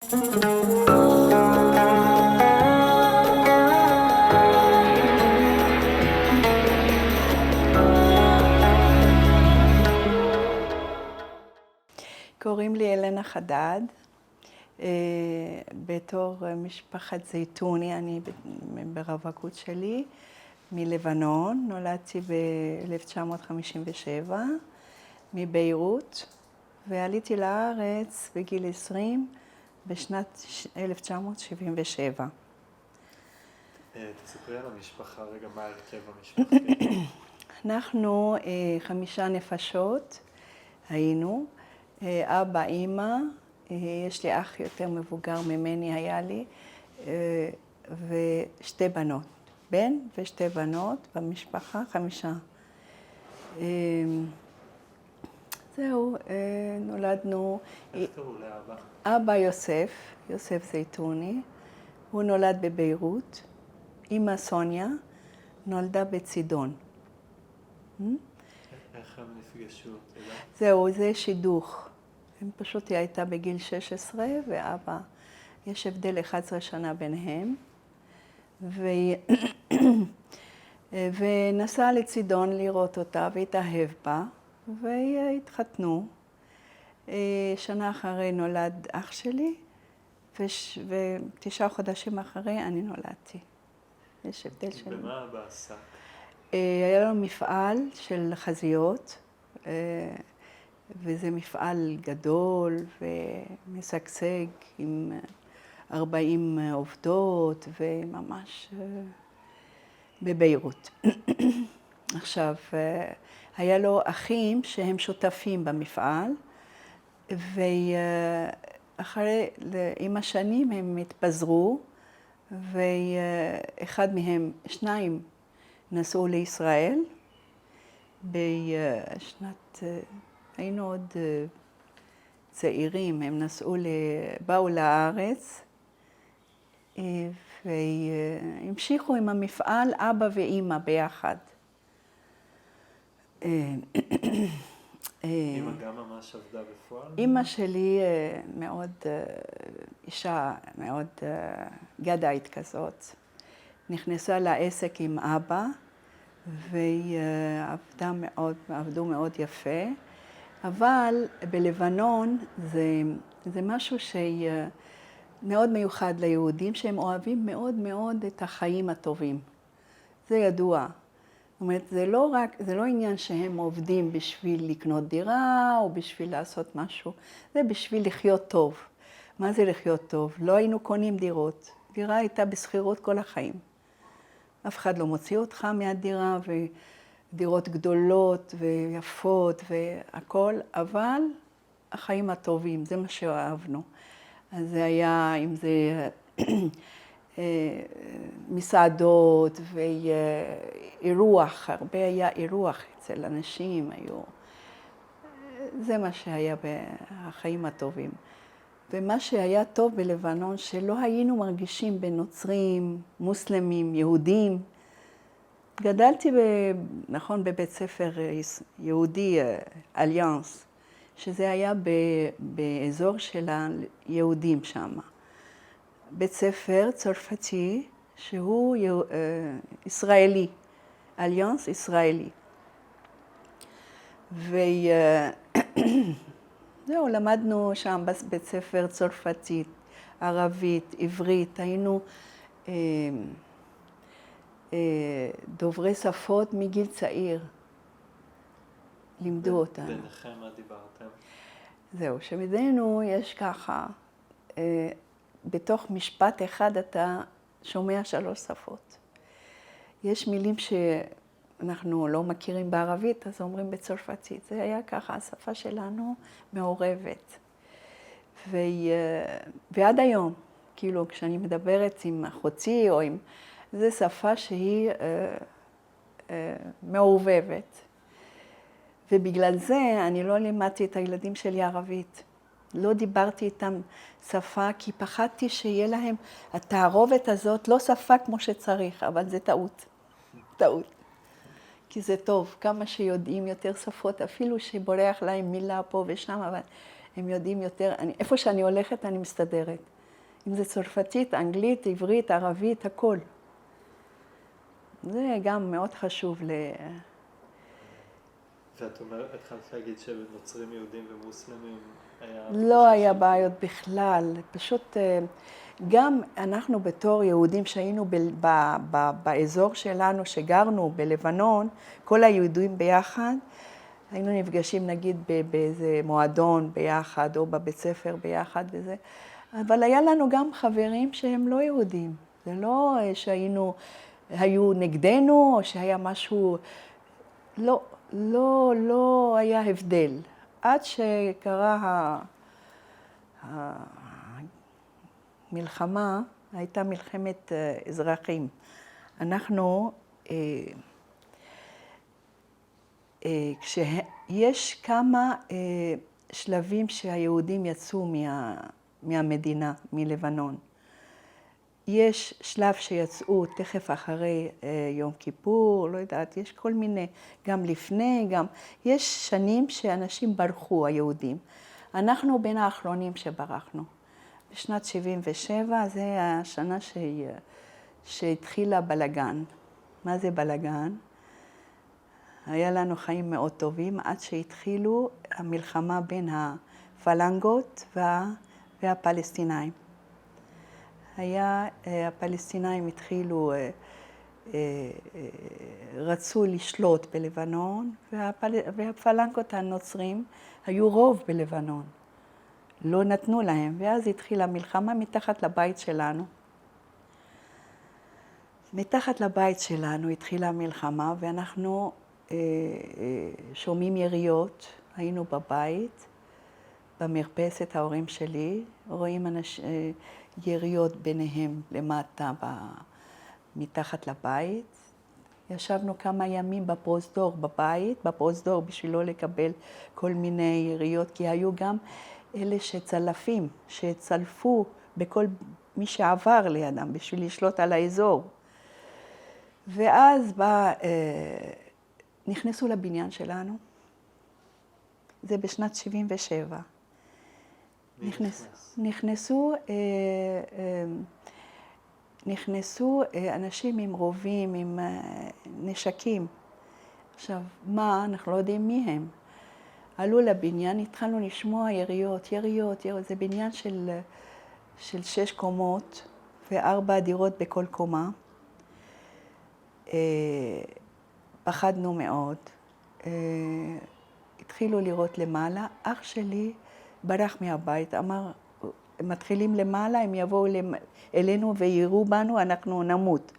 קוראים לי אלנה חדד. בתור משפחת זייתוני, אני ברווקות שלי מלבנון. נולדתי ב-1957 מביירות, ועליתי לארץ בגיל 20 בשנת 1977. תספרי על המשפחה רגע, מה ההרכב המשפחתי? אנחנו 5 נפשות היינו, אבא, אמא, יש לי אח יותר מבוגר ממני, היה לי, ושתי בנות, בן ושתי בנות במשפחה, 5. זהו, נולדנו. איך קראו לאבא? אבא יוסף זייתוני, הוא נולד בביירות. אמא סוניה נולדה בצידון. איך הם נפגשו? זהו, זה שידוך. פשוט היא הייתה בגיל 16, ואבא, יש הבדל 11 שנה ביניהם. ונסע לצידון לראות אותה, והתאהב בה, והתחתנו. שנה אחרי נולד אח שלי, ו9 חודשים אחרי אני נולדתי. יש הבדל שלי. במה אבא עסק? היה לנו מפעל של חזיות, וזה מפעל גדול ומשגשג עם 40 עובדות, וממש בביירות. עכשיו, היה לו אחים שהם שותפים במפעל, עם השנים הם התפזרו, ואחד מהם, 2 נסעו לישראל בשנת, היינו עוד צעירים, הם באו לארץ והמשיכו עם המפעל, אבא ואמא ביחד. אמא גם ממש עבדה בפועל? אמא שלי מאוד, אישה מאוד גדאית כזאת. נכנסה לעסק עם אבא, והיא עבדו מאוד יפה. אבל בלבנון זה משהו שמאוד מיוחד ליהודים, שהם אוהבים מאוד מאוד את החיים הטובים. זה ידוע. זאת אומרת, זה לא עניין שהם עובדים בשביל לקנות דירה או בשביל לעשות משהו, זה בשביל לחיות טוב. מה זה לחיות טוב? לא היינו קונים דירות. דירה הייתה בשכירות כל החיים. אף אחד לא מוציא אותך מהדירה, ודירות גדולות ויפות והכל, אבל החיים הטובים, זה מה שאוהבנו. אז זה היה, אם זה מסעדות ואירוח, הרבה היה אירוח אצל אנשים, זה מה שהיה בחיים הטובים. ומה שהיה טוב בלבנון, שלא היינו מרגישים בנוצרים, מוסלמים, יהודים. גדלתי בבית ספר יהודי, אליאנס, שזה היה באזור של היהודים שם. בית ספר צרפתי, שהוא ישראלי, אליאנס ישראלי. זהו, למדנו שם בית ספר צרפתית, ערבית, עברית, היינו דוברי שפות מגיל צעיר. לימדו אותנו. ביניכם מה דיברתם? זהו, שמדנו יש ככה, בתוך משפט אחד אתה שומע 3 שפות. יש מילים שאנחנו לא מכירים בערבית, אז אומרים בצרפתית. זה היה ככה, השפה שלנו מעורבת. ועד היום, כאילו, כשאני מדברת עם אחותי או עם... זו שפה שהיא מעורבבת. ובגלל זה אני לא לימדתי את הילדים שלי ערבית. לא דיברתי איתם שפה, כי פחדתי שיהיה להם התערובת הזאת, לא שפה כמו שצריך, אבל זה טעות. טעות. כי זה טוב, כמה שיודעים יותר שפות, אפילו שבורח להם מילה פה ושם, אבל הם יודעים יותר, איפה שאני הולכת אני מסתדרת. אם זה צרפתית, אנגלית, עברית, ערבית, הכל. זה גם מאוד חשוב ואת התחלת להגיד שנוצרים יהודים ומוסלמים היה... לא היה בעיות בכלל, פשוט גם אנחנו בתור יהודים שהיינו באזור שלנו, שגרנו בלבנון, כל היהודים ביחד, היינו נפגשים נגיד באיזה מועדון ביחד או בבית ספר ביחד וזה, אבל היה לנו גם חברים שהם לא יהודים, זה לא היו נגדנו או שהיה משהו, לא היה הבדל. עד שקרה המלחמה, הייתה מלחמת אזרחים. אנחנו, כשיש כמה שלבים שהיהודים יצאו מהמדינה, מלבנון. יש שלב שיצאו תכף אחרי יום כיפור, לא יודעת, יש כל מיני, גם לפני, גם, יש שנים שאנשים ברחו, היהודים. אנחנו בין האחרונים שברחנו. בשנת 77, זה השנה שהתחילה בלגן. מה זה בלגן? היה לנו חיים מאוד טובים עד שהתחילו המלחמה בין הפלנגות והפלסטינאים. הפלסטינאים התחילו, רצו לשלוט בלבנון, והפלנגות הנוצרים היו רוב בלבנון. לא נתנו להם, ואז התחילה מלחמה מתחת לבית שלנו. מתחת לבית שלנו התחילה המלחמה, ואנחנו שומעים יריות, היינו בבית, במרפסת ההורים שלי, רואים יריות ביניהם למטה, מתחת לבית. ישבנו כמה ימים בפרוזדור בבית, בפרוזדור בשביל לא לקבל כל מיני יריות, כי היו גם אלה שצלפים, שצלפו בכל מי שעבר לידם בשביל לשלוט על האזור. ואז נכנסו לבניין שלנו, זה בשנת 77. נכנסו אנשים עם רובים, עם נשקים. עכשיו, מה? אנחנו לא יודעים מי הם. עלו לבניין, התחלנו לשמוע יריות. זה בניין של 6 קומות ו4 דירות בכל קומה. פחדנו מאוד. התחילו לראות למעלה. אח שלי ברח מהבית, אמר, מתחילים למעלה, הם יבואו אלינו ויראו בנו, אנחנו נמות.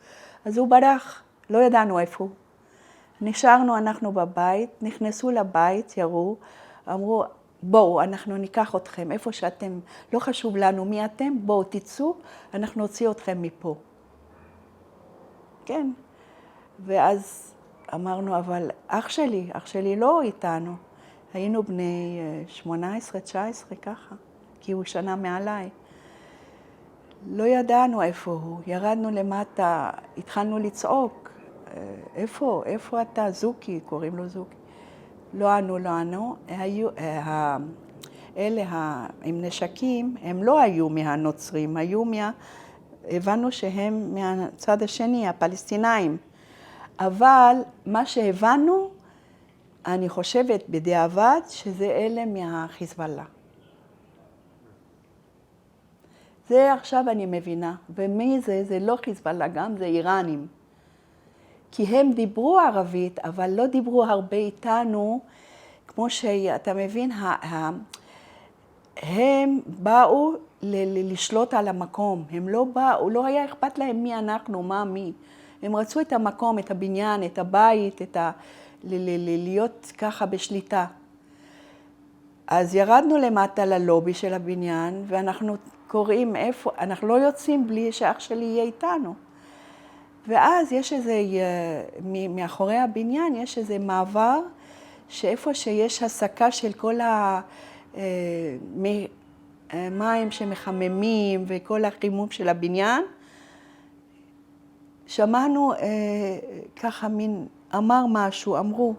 אז הוא ברח, לא ידענו איפה הוא. נשארנו אנחנו בבית, נכנסו לבית, יראו, אמרו, בואו, אנחנו ניקח אתכם, איפה שאתם, לא חשוב לנו מי אתם, בואו תצאו, אנחנו נוציא אתכם מפה. כן. ואז אמרנו, אבל אח שלי לא איתנו. היינו בני 18, 19 ככה, כי הוא שנה מעליי. לא ידענו איפה הוא, ירדנו למטה, התחלנו לצעוק. איפה אתה? זוקי, קוראים לו זוקי. לא ענו. אלה עם נשקים, הם לא היו מהנוצרים, הבנו שהם מהצד השני, הפלסטינאים. אבל מה שהבנו, אני חושבת בדיעבד שזה אלה מהחיזבאללה. זה עכשיו אני מבינה, ומי זה? זה לא חיזבאללה גם, זה איראנים. כי הם דיברו ערבית, אבל לא דיברו הרבה איתנו, כמו שאתה מבין, הם באו לשלוט על המקום, הם לא באו, לא היה אכפת להם מי אנחנו, מי. הם רצו את המקום, את הבניין, את הבית, להיות ככה בשליטה. אז ירדנו למטה ללובי של הבניין, ואנחנו קוראים איפה, אנחנו לא יוצאים בלי שאח שלי יהיה איתנו. ואז יש מאחורי הבניין יש איזה מעבר, שאיפה שיש הסקה של כל המים שמחממים וכל החימום של הבניין, שמענו ככה מין, אמרו,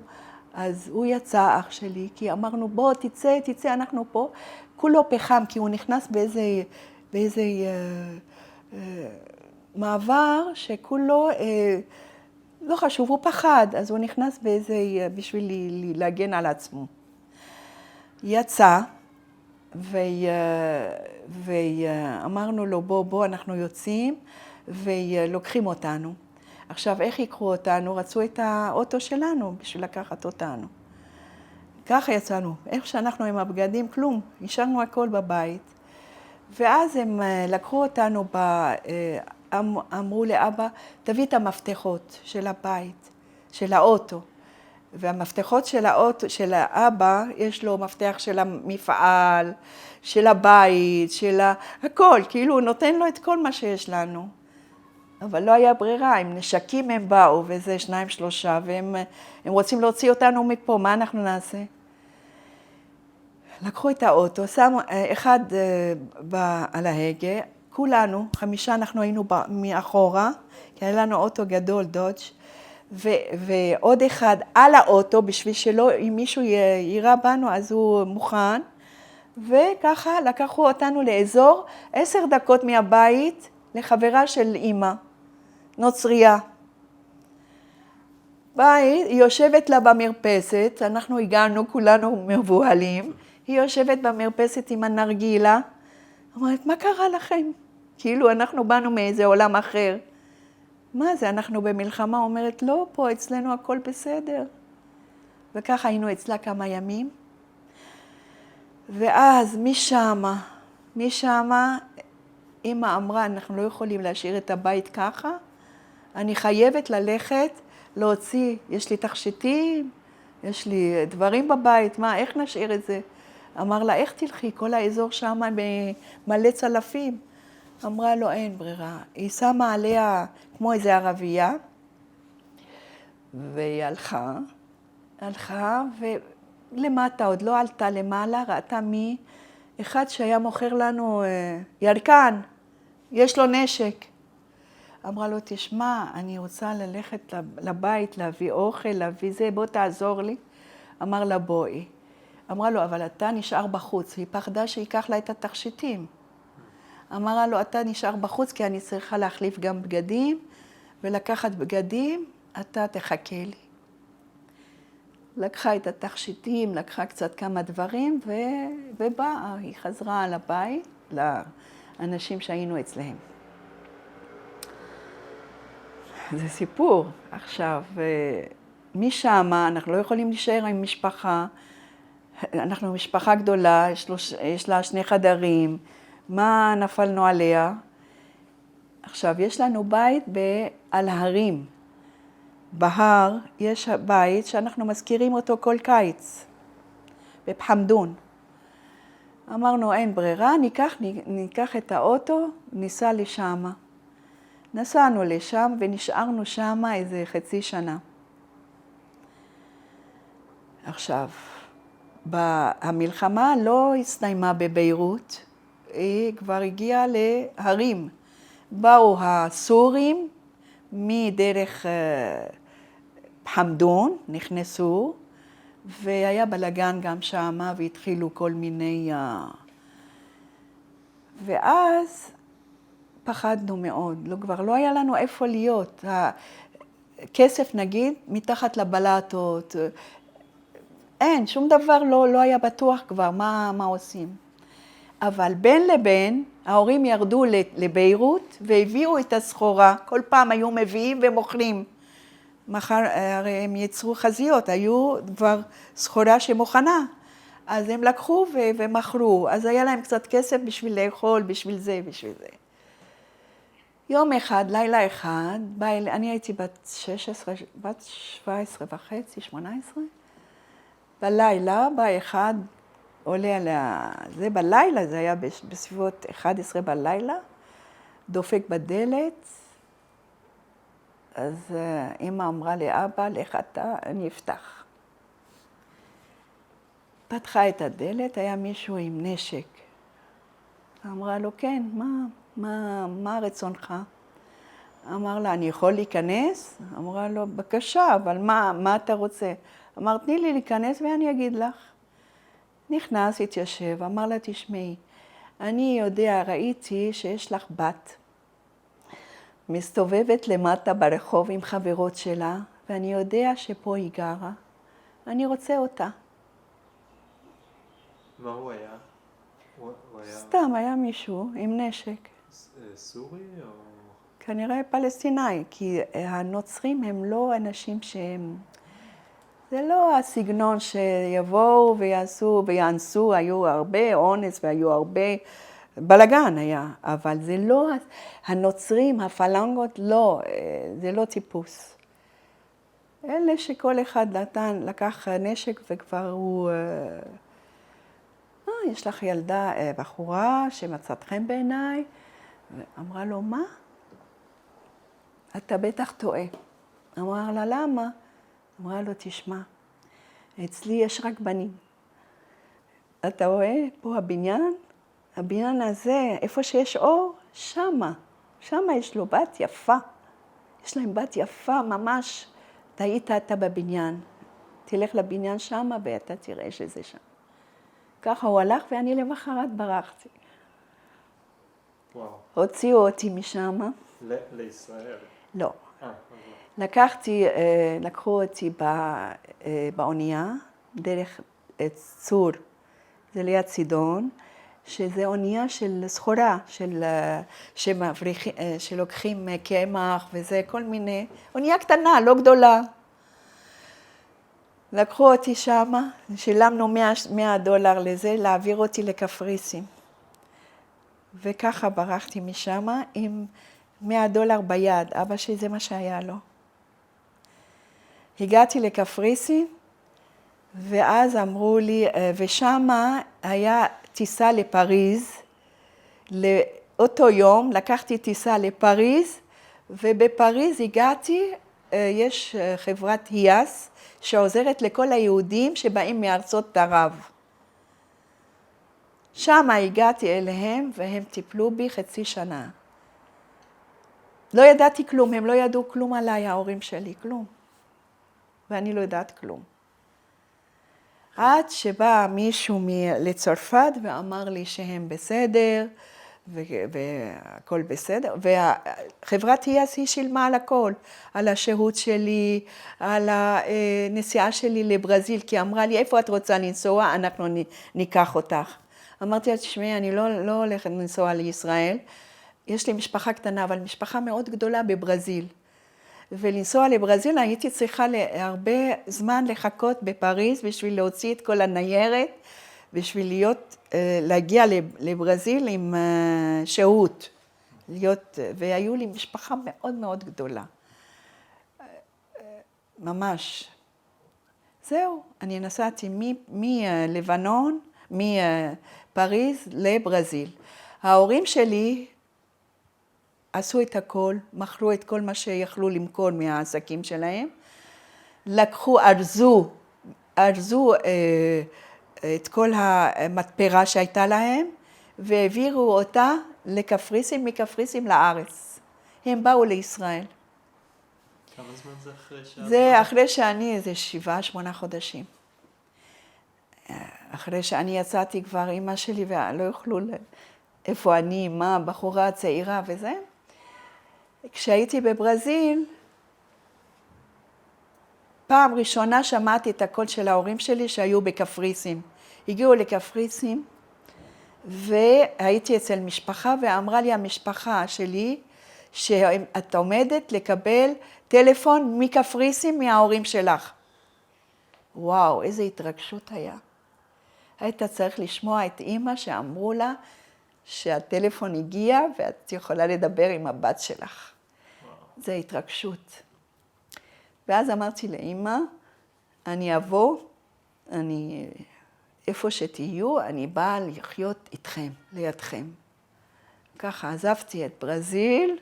אז הוא יצא אח שלי, כי אמרנו בוא תצא אנחנו פה, כולו פחם, כי הוא נכנס באיזה מעבר שכולו, לא חשוב, הוא פחד, אז הוא נכנס בשביל להגן על עצמו. יצא, ואמרנו לו, בוא, אנחנו יוצאים, ולוקחים אותנו. עכשיו, איך יקחו אותנו? רצו את האוטו שלנו בשביל לקחת אותנו. ככה יצאנו, איך שאנחנו עם הבגדים, כלום, השארנו הכל בבית. ואז הם לקחו אותנו, אמרו לאבא, תביא את המפתחות של הבית, של האוטו. והמפתחות של האוטו, של האבא, יש לו מפתח של המפעל, של הבית, הכל, כאילו הוא נותן לו את כל מה שיש לנו. אבל לא היה ברירה, עם נשקים הם באו, וזה 2-3, והם רוצים להוציא אותנו מפה, מה אנחנו נעשה? לקחו את האוטו, שמו אחד על ההגה, כולנו, 5 אנחנו היינו מאחורה, כי היה לנו אוטו גדול, דודג', ועוד אחד על האוטו, בשביל שלא, אם מישהו יירה בנו, אז הוא מוכן, וככה לקחו אותנו לאזור 10 דקות מהבית, לחברה של אמא, נוצריה. בית, היא יושבת לה במרפסת, אנחנו הגענו, כולנו מבוהלים, היא יושבת במרפסת עם הנרגילה, אומרת, מה קרה לכם? כאילו אנחנו באנו מאיזה עולם אחר. מה זה, אנחנו במלחמה? אומרת, לא, פה אצלנו הכל בסדר. וככה היינו אצלה כמה ימים. ואז משמה, אמא אמרה, אנחנו לא יכולים להשאיר את הבית ככה, אני חייבת ללכת, להוציא, יש לי תכשיטים, יש לי דברים בבית, איך נשאיר את זה? אמר לה, איך תלכי? כל האזור שם מלא צלפים. אמרה לו, אין ברירה. היא שמה עליה כמו איזו ערבייה, והיא הלכה, ולמטה, עוד לא עלתה למעלה, ראתה אחד שהיה מוכר לנו ירקן, יש לו נשק. אמרה לו, תשמע, אני רוצה ללכת לבית, להביא אוכל, להביא זה, בוא תעזור לי. אמר לה, בואי. אמרה לו, אבל אתה נשאר בחוץ. היא פחדה שיקח לה את התכשיטים. אמרה לו, אתה נשאר בחוץ, כי אני צריכה להחליף גם בגדים, ולקחת בגדים, אתה תחכה לי. לקחה את התכשיטים, לקחה קצת כמה דברים, ובאה, היא חזרה על הבית, לאנשים שהיינו אצלהם. זה סיפור. עכשיו, משם אנחנו לא יכולים להישאר עם משפחה, אנחנו משפחה גדולה, יש לה 2 חדרים, מה נפלנו עליה? עכשיו, יש לנו בית על ההרים. בהר יש בית שאנחנו מזכירים אותו כל קיץ, בפחמדון. אמרנו, אין ברירה, ניקח את האוטו, ניסע לשם. נסענו לשם ונשארנו שם איזה חצי שנה. עכשיו, המלחמה לא הסתיימה בביירות, היא כבר הגיעה להרים. באו הסורים מדרך חמדון, נכנסו, והיה בלגן גם שם, והתחילו כל מיני... ואז פחדנו מאוד, כבר לא היה לנו איפה להיות. הכסף נגיד, מתחת לבלטות, אין, שום דבר לא היה בטוח כבר מה עושים. אבל בין לבין, ההורים ירדו לביירות והביאו את הסחורה. כל פעם היו מביאים ומוכרים. הרי הם יצרו חזיות, היו כבר סחורה שמוכנה. אז הם לקחו ומכרו. אז היה להם קצת כסף בשביל לאכול, בשביל זה. יום אחד, לילה אחד, אני הייתי בת 17 וחצי, 18. בלילה, בא אחד, עולה על זה בלילה, זה היה בסביבות 11 בלילה, דופק בדלת, אז אמא אמרה לאבא, לך אתה, אני אפתח. פתחה את הדלת, היה מישהו עם נשק. אמרה לו, כן, מה רצונך? אמר לה, אני יכול להיכנס? אמרה לו, בבקשה, אבל מה אתה רוצה? אמר, תני לי להיכנס ואני אגיד לך. נכנס, התיישב, אמר לה, תשמעי, אני יודע, ראיתי שיש לך בת, מסתובבת למטה ברחוב עם חברות שלה, ואני יודע שפה היא גרה, אני רוצה אותה. מה הוא היה? הוא היה סתם היה מישהו עם נשק. סורי או... כנראה פלסטיני, כי הנוצרים הם לא אנשים שהם... זה לא הסגנון שיבואו ויעשו ויאנסו, היו הרבה אונס והיו הרבה בלגן היה, אבל זה לא, הנוצרים, הפלנגות, לא, זה לא טיפוס. אלה שכל אחד לקח נשק וכבר הוא... יש לך ילדה, בחורה שמצאת חן בעיניי, ואמרה לו, מה? אתה בטח טועה. אמרה לה, למה? אמרה לו, תשמע, אצלי יש רק בנים. אתה רואה פה הבניין? הבניין הזה, איפה שיש אור, שמה. שמה יש לו בת יפה. יש להם בת יפה ממש. אתה בבניין. תלך לבניין שמה ואתה תראה שזה שם. ככה הוא הלך ואני למחרת ברחתי. וואו. הוציאו אותי משם. לישראל? לא. לקחו אותי באונייה, דרך צור, זה ליד צידון, שזה אונייה של סחורה, שלוקחים קמח וזה, כל מיני, אונייה קטנה, לא גדולה. לקחו אותי שמה, שילמנו $100 לזה, להעביר אותי לקפריסין. וככה ברחתי משם עם $100 ביד, אבא שלי זה מה שהיה לו. הגעתי לקפריסין, ואז אמרו לי, ושמה היה טיסה לפריז, לאותו יום לקחתי טיסה לפריז, ובפריז הגעתי, יש חברת היאס, שעוזרת לכל היהודים שבאים מארצות ערב. שמה הגעתי אליהם, והם טיפלו בי חצי שנה. לא ידעתי כלום, הם לא ידעו כלום עליי, ההורים שלי, כלום. ואני לא יודעת כלום. עד שבא מישהו לצרפת ואמר לי שהם בסדר, והכל בסדר, וחברת היאס היא שילמה על הכל, על השהות שלי, על הנסיעה שלי לברזיל, כי אמרה לי, איפה את רוצה לנסוע? אנחנו ניקח אותך. אמרתי לה, תשמעי, אני לא הולכת לנסוע לישראל, יש לי משפחה קטנה, אבל משפחה מאוד גדולה בברזיל. ולנסוע לברזיל הייתי צריכה הרבה זמן לחכות בפריז בשביל להוציא את כל הניירת, בשביל להגיע לברזיל עם שהות. והיו לי משפחה מאוד מאוד גדולה. ממש. זהו, אני נסעתי מלבנון, מפריז לברזיל. ההורים שלי עשו את הכל, מכרו את כל מה שיכלו למכור מהעסקים שלהם, לקחו, ארזו את כל המתפרה שהייתה להם, והעבירו אותה לקפריסין, מקפריסין לארץ. הם באו לישראל. כמה זמן זה אחרי שאת? זה אחרי שאני, זה 7-8 חודשים. אחרי שאני יצאתי כבר אמא שלי, ולא יוכלו איפה אני, מה, בחורה צעירה וזה. כשהייתי בברזיל, פעם ראשונה שמעתי את הקול של ההורים שלי שהיו בקפריסין. הגיעו לקפריסין, והייתי אצל משפחה, ואמרה לי המשפחה שלי, שאת עומדת לקבל טלפון מקפריסין מההורים שלך. וואו, איזו התרגשות היה. היית צריך לשמוע את אמא שאמרו לה, שהטלפון הגיע ואת יכולה לדבר עם הבת שלך. זה התרגשות. ואז אמרתי לאמא, אני אבוא, איפה שתהיו, אני באה לחיות איתכם, לידכם. ככה עזבתי את ברזיל,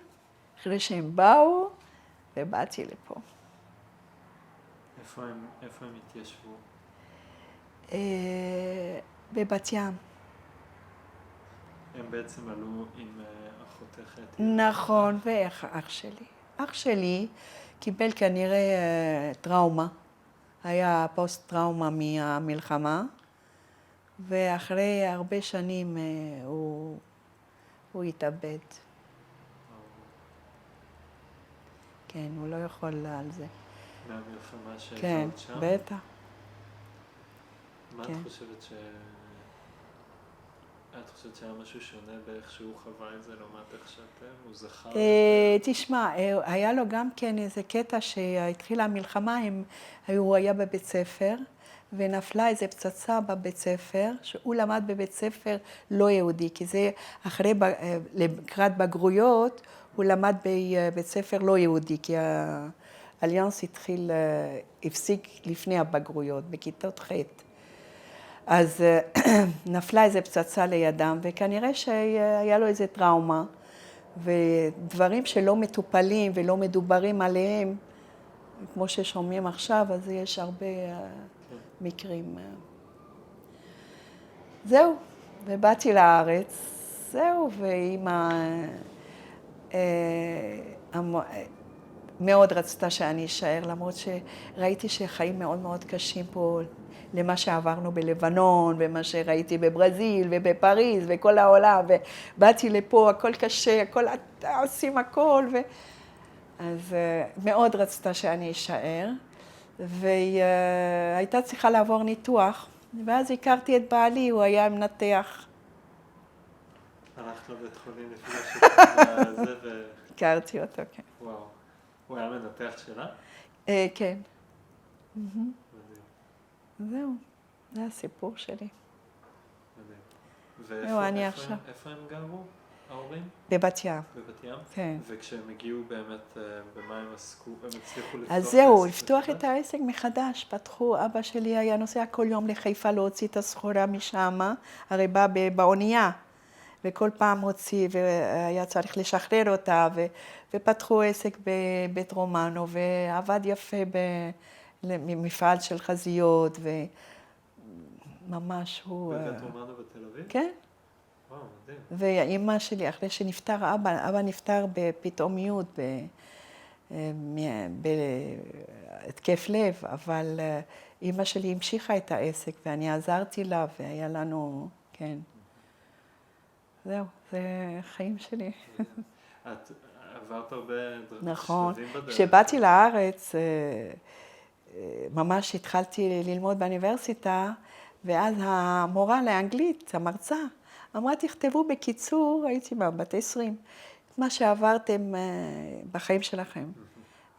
אחרי שהם באו, ובאתי לפה. איפה הם התיישבו? בבת ים. הם בעצם עלו עם אחותך אתי. נכון, ואיך אח שלי. אח שלי קיבל כנראה טראומה. היה פוסט טראומה מהמלחמה, ואחרי הרבה שנים הוא התאבד. כן, הוא לא יכול על זה. מהמלחמה שהייתה כן, עוד שם? בטח. מה כן. את חושבת את חושבת שהיה משהו שונה באיך שהוא חווה את זה לעומת איך שאתם? הוא זכר? תשמע, היה לו גם כן איזה קטע שהתחילה המלחמה, הוא היה בבית ספר, ונפלה איזה פצצה בבית ספר, שהוא למד בבית ספר לא יהודי, כי זה אחרי, לקראת בגרויות, הוא למד בבית ספר לא יהודי, כי האליאנס הפסיק לפני הבגרויות, בכיתות ח'. אז נפלה איזה פצצה לידם, וכנראה שהיה לו איזה טראומה, ודברים שלא מטופלים ולא מדוברים עליהם, כמו ששומעים עכשיו, אז יש הרבה מקרים. זהו, ובאתי לארץ, זהו, ואמא מאוד רצתה שאני אשאר, למרות שראיתי שחיים מאוד מאוד קשים פה, למה שעברנו בלבנון, ומה שראיתי בברזיל ובפריז וכל העולם, ובאתי לפה, הכל קשה, הכל עושים הכל, אז מאוד רצתה שאני אשאר, והייתה צריכה לעבור ניתוח, ואז הכרתי את בעלי, הוא היה מנתח. הלכת לבית חולים לפגוש את זה הכרתי אותו, כן. וואו. הוא היה מנתח שלה? כן. מדהים. זהו, זה הסיפור שלי. מדהים. ואיפה הם גרו, ההורים? בבת ים. בבת ים? כן. וכשהם הגיעו באמת, במה הם עסקו? הם הצליחו לפתוח אז זהו, לפתוח את העסק מחדש. פתחו, אבא שלי היה נוסע כל יום לחיפה להוציא את הסחורה משם, הרי בא באונייה, וכל פעם הוציא, והיה צריך לשחרר אותה, ופתחו עסק בבית רומנו, ועבד יפה במפעל של חזיות, וממש הוא... בבית רומנו בתל אביב? כן. וואו, מדהים. ואימא שלי, אחרי שנפטר אבא נפטר בפתאומיות, בהתקף לב, אבל אימא שלי המשיכה את העסק, ואני עזרתי לה, והיה לנו, כן. זהו, זה החיים שלי. את עברת הרבה נכון. שלבים בדרך. כשבאתי לארץ, ממש התחלתי ללמוד באוניברסיטה, ואז המורה לאנגלית, המרצה, אמרה, תכתבו בקיצור, הייתי בת 20, את מה שעברתם בחיים שלכם.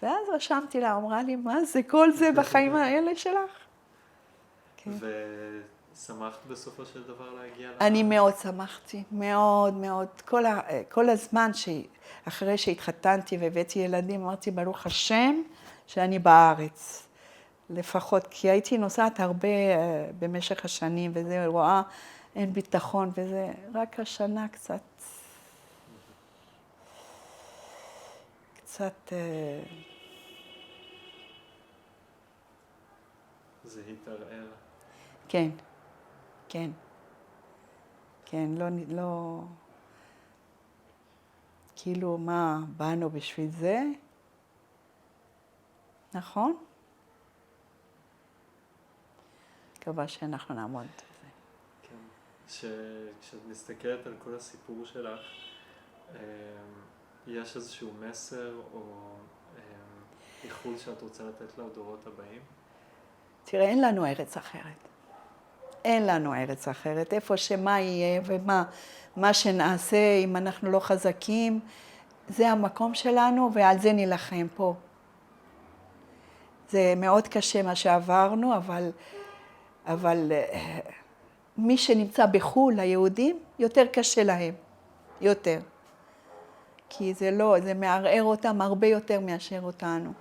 ואז רשמתי לה, אמרה לי, מה זה, כל זה בחיים האלה שלך? ושמחת בסופו של דבר להגיע לארץ? אני מאוד שמחתי, מאוד מאוד. כל הזמן אחרי שהתחתנתי והבאתי ילדים, אמרתי, ברוך השם, שאני בארץ. לפחות, כי הייתי נוסעת הרבה במשך השנים, וזה רואה, אין ביטחון, וזה רק השנה קצת זה התערער. כן, כן. כן, לא... כאילו, מה, באנו בשביל זה? נכון? מקווה שאנחנו נעמוד בזה. כן. כשאת מסתכלת על כל הסיפור שלך, יש איזשהו מסר או איחול שאת רוצה לתת לדורות הבאים? תראה, אין לנו ארץ אחרת. אין לנו ארץ אחרת. איפה שמה יהיה ומה שנעשה, אם אנחנו לא חזקים, זה המקום שלנו ועל זה נלחם פה. זה מאוד קשה מה שעברנו, אבל מי שנמצא בחו"ל, היהודים, יותר קשה להם. יותר. כי זה מערער אותם הרבה יותר מאשר אותנו.